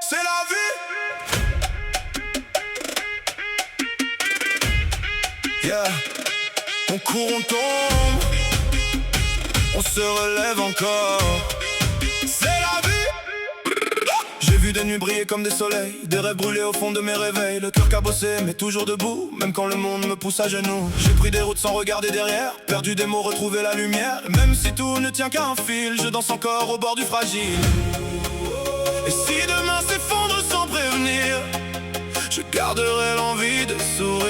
c'est la vie. Yeah. On court, on tombe, on se relève encore. C'est la vie. J'ai vu des nuits briller comme des soleils, des rêves brûler au fond de mes réveils. Le cœur cabossé mais toujours debout, même quand le monde me pousse à genoux. J'ai pris des routes sans regarder derrière, perdu des mots, retrouvé la lumière. Même si tout ne tient qu'à un fil, je danse encore au bord du fragile. Et si demain s'effondre sans prévenir, je garderai l'envie de sourire.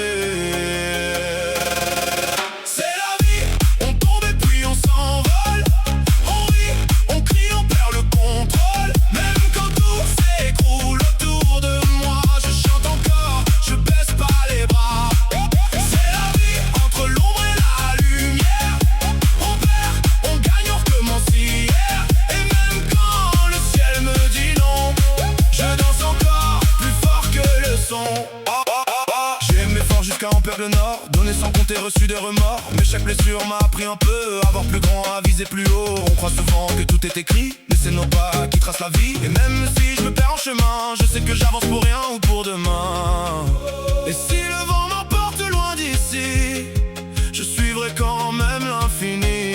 J'ai aimé fort jusqu'à en perdre le nord, donné sans compter, reçu des remords. Mais chaque blessure m'a appris un peu à voir plus grand, à viser plus haut. On croit souvent que tout est écrit, mais c'est nos pas qui tracent la vie. Et même si je me perds en chemin, je sais que j'avance pour rien ou pour demain. Et si le vent m'emporte loin d'ici, je suivrai quand même l'infini.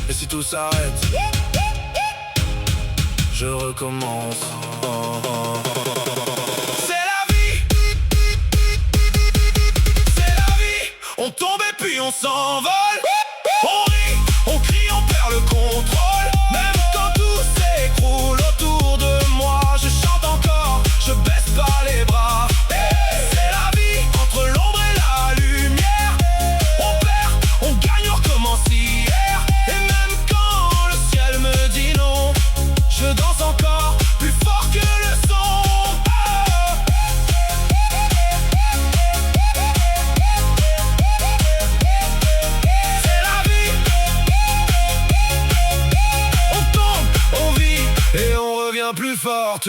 Et si tout s'arrête, je recommence. C'est la vie. C'est la vie. On tombe et puis on s'envole. On rit, on crie, on perd le contrôle. Même quand tout s'écroule autour de moi, je chante encore, je baisse pas les bras. C'est la vie, entre l'ombre et la lumière. On perd, on gagne, on recommence hier. Et même quand le ciel me dit non, je danse encore plus fort que le son. C'est la vie. On tombe, on vit et on revient plus forte.